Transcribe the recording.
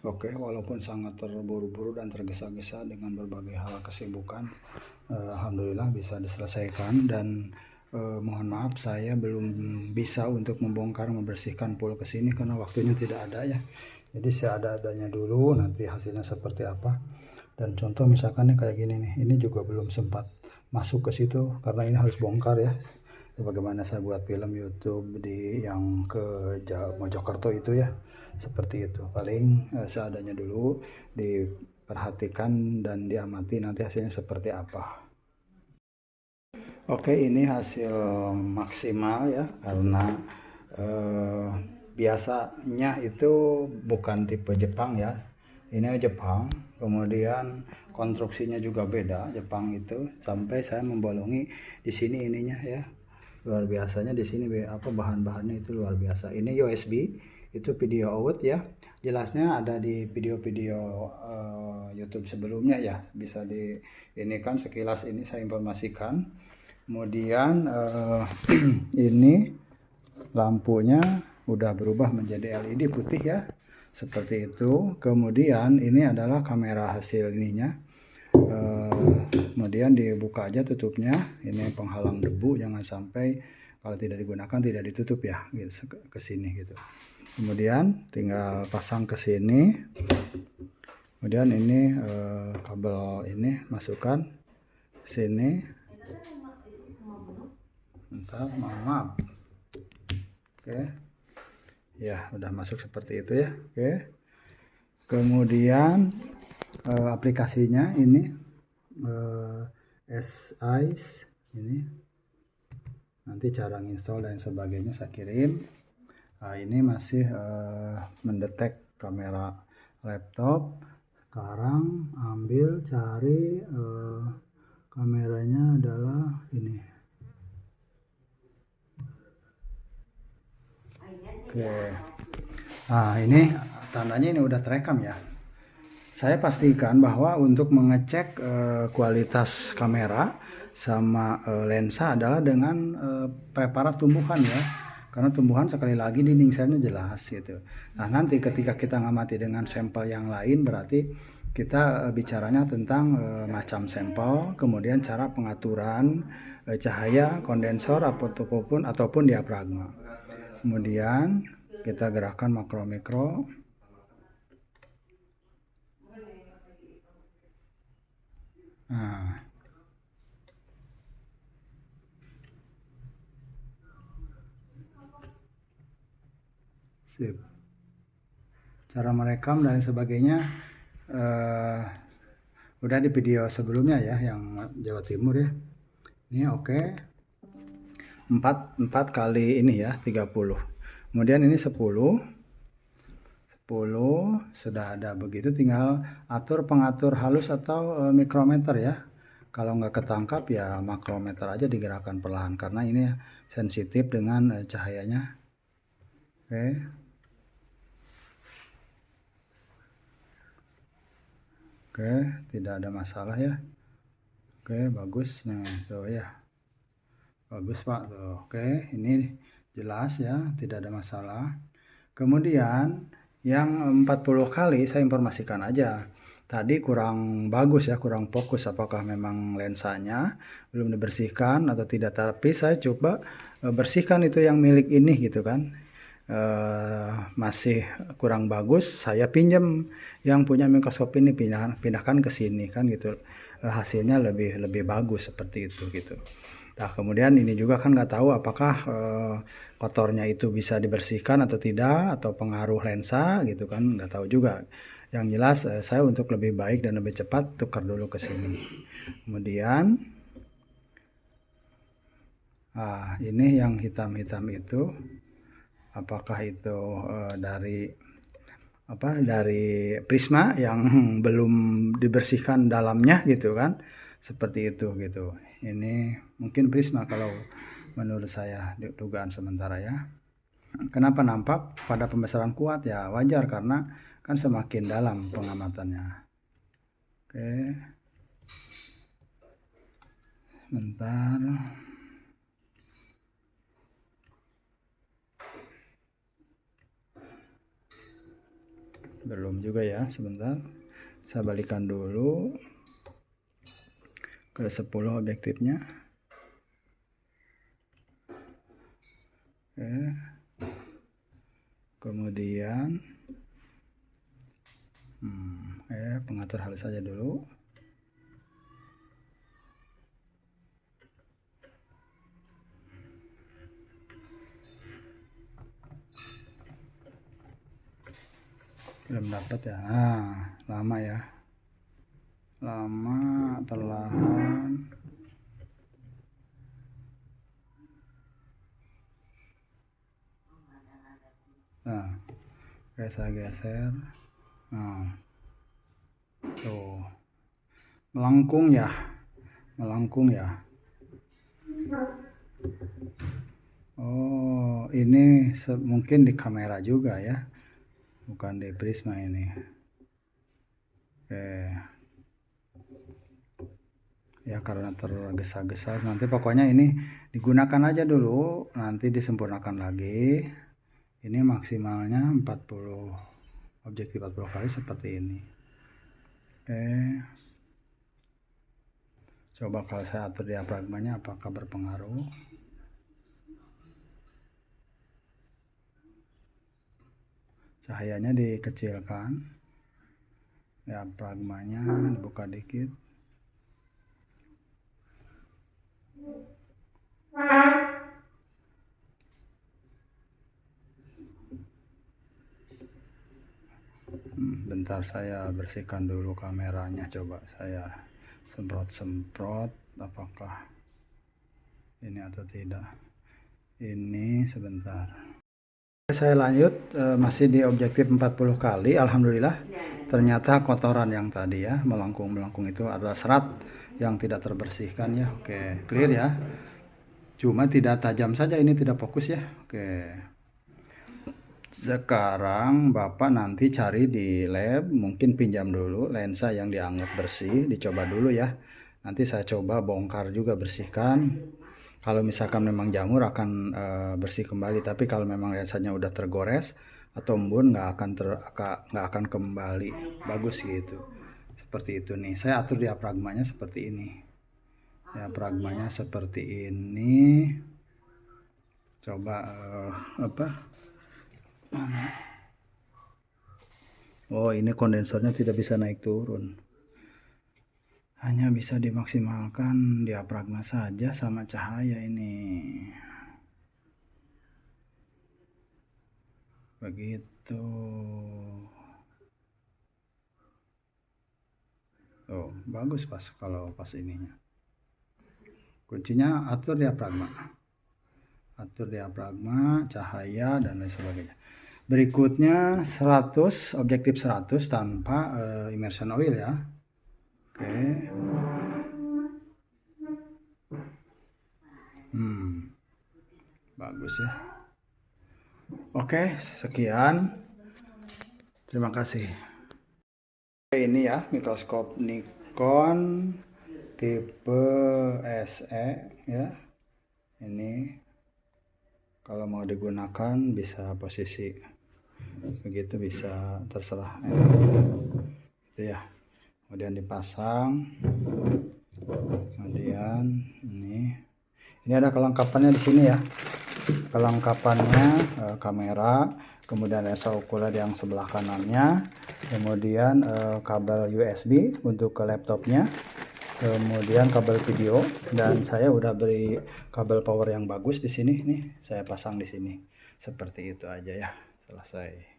Oke, walaupun sangat terburu-buru dan tergesa-gesa dengan berbagai hal kesibukan, alhamdulillah bisa diselesaikan dan mohon maaf saya belum bisa untuk membongkar membersihkan pool ke sini karena waktunya tidak ada ya. Jadi seada-adanya dulu, nanti hasilnya seperti apa. Dan contoh misalkan nih kayak gini nih, ini juga belum sempat masuk ke situ karena ini harus bongkar ya. Bagaimana saya buat film YouTube di yang ke Mojokerto itu ya, seperti itu. Paling seadanya dulu diperhatikan dan diamati nanti hasilnya seperti apa. Oke, ini hasil maksimal ya karena eh, biasanya itu bukan tipe Jepang ya. Ini Jepang, kemudian konstruksinya juga beda Jepang itu sampai saya membolongi di sini ininya ya. Luar biasanya di sini apa bahan-bahannya itu luar biasa. Ini USB, itu video out ya. Jelasnya ada di video-video YouTube sebelumnya ya. Bisa di ini kan sekilas ini saya informasikan. Kemudian ini lampunya udah berubah menjadi LED putih ya, seperti itu. Kemudian ini adalah kamera hasil ininya. Kemudian dibuka aja tutupnya, ini penghalang debu, jangan sampai kalau tidak digunakan tidak ditutup ya, gitu, ke sini gitu. Kemudian tinggal pasang ke sini. Kemudian ini kabel ini masukkan sini. Bentar, maaf. Oke. Ya, udah masuk seperti itu ya. Oke. Kemudian aplikasinya ini S-Ice ini. Nanti cara install dan sebagainya saya kirim. Nah, ini masih mendetek kamera laptop. Sekarang ambil cari kameranya adalah ini. Oke. Nah, ini tandanya ini udah terekam ya. Saya pastikan bahwa untuk mengecek kualitas kamera sama lensa adalah dengan preparat tumbuhan ya. Karena tumbuhan sekali lagi dinding selnya jelas gitu. Nah, nanti ketika kita ngamati dengan sampel yang lain berarti kita bicaranya tentang macam sampel, kemudian cara pengaturan cahaya, kondensor ataupun diafragma. Kemudian kita gerakan makro mikro. Nah, sip. Cara merekam dan sebagainya udah di video sebelumnya ya, yang Jawa Timur ya. Ini oke. 4 kali ini ya 30. Kemudian ini 10 sudah ada, begitu tinggal atur pengatur halus atau mikrometer ya. Kalau nggak ketangkap ya makrometer aja digerakkan perlahan karena ini sensitif dengan cahayanya. Oke. Oke, tidak ada masalah ya. Oke, bagus. Nah, tuh ya. Bagus Pak tuh. Oke, ini jelas ya, tidak ada masalah. Kemudian yang 40 kali saya informasikan aja. Tadi kurang bagus ya, kurang fokus apakah memang lensanya belum dibersihkan atau tidak. Tapi saya coba bersihkan itu yang milik ini gitu kan. Masih kurang bagus, saya pinjam yang punya mikroskop ini pindahkan ke sini kan gitu. Hasilnya lebih bagus seperti itu gitu. Nah, kemudian ini juga kan nggak tahu apakah kotornya itu bisa dibersihkan atau tidak, atau pengaruh lensa gitu kan, nggak tahu juga. Yang jelas saya untuk lebih baik dan lebih cepat tukar dulu ke sini. Kemudian ini yang hitam-hitam itu, apakah itu dari prisma yang belum dibersihkan dalamnya gitu kan, seperti itu gitu. Ini mungkin prisma kalau menurut saya dugaan sementara ya. Kenapa nampak pada pembesaran kuat ya, wajar karena kan semakin dalam pengamatannya. Oke, bentar. belum juga ya, sebentar saya balikan dulu ke 10 objektifnya. Oke. Kemudian pengatur halus saja dulu. Belum dapat ya. Nah, lama ya, lama, perlahan. Nah, oke, saya geser. Nah, tuh melengkung ya, oh ini mungkin di kamera juga ya, bukan di prisma ini. Oke ya, karena tergesa-gesa. Nanti pokoknya ini digunakan aja dulu, nanti disempurnakan lagi. Ini maksimalnya 40 objektif 40 kali seperti ini. Oke, coba kalau saya atur diafragmanya apakah berpengaruh. Cahayanya dikecilkan, diafragmanya dibuka dikit. Bentar, saya bersihkan dulu kameranya. Coba saya semprot-semprot apakah ini atau tidak. Ini sebentar. Saya lanjut, masih di objektif 40 kali. Alhamdulillah ternyata kotoran yang tadi ya, melengkung itu adalah serat yang tidak terbersihkan ya. Oke, clear ya. Cuma tidak tajam saja, ini tidak fokus ya. Oke. Sekarang Bapak nanti cari di lab, mungkin pinjam dulu lensa yang dianggap bersih, dicoba dulu ya. Nanti saya coba bongkar juga, bersihkan. Kalau misalkan memang jamur akan bersih kembali, tapi kalau memang lensanya udah tergores atau embun nggak akan kembali bagus gitu. Seperti itu nih. Saya atur diafragmanya seperti ini. Diafragmanya seperti ini. Coba oh, ini kondensornya tidak bisa naik turun, hanya bisa dimaksimalkan diafragma saja sama cahaya ini. Begitu. Oh, bagus pas kalau pas ininya. Kuncinya atur diafragma, cahaya dan lain sebagainya. Berikutnya 100, objektif 100 tanpa immersion oil ya. Oke. Bagus ya. Oke, sekian. Terima kasih. Ini ya mikroskop Nikon tipe SE ya. Ini kalau mau digunakan bisa posisi begitu, bisa terserah itu ya. Kemudian dipasang, kemudian ini ada kelengkapannya di sini ya. Kelengkapannya kamera, kemudian lensa okuler yang sebelah kanannya, kemudian kabel USB untuk ke laptopnya, kemudian kabel video, dan saya udah beri kabel power yang bagus di sini nih, saya pasang di sini. Seperti itu aja ya, selesai.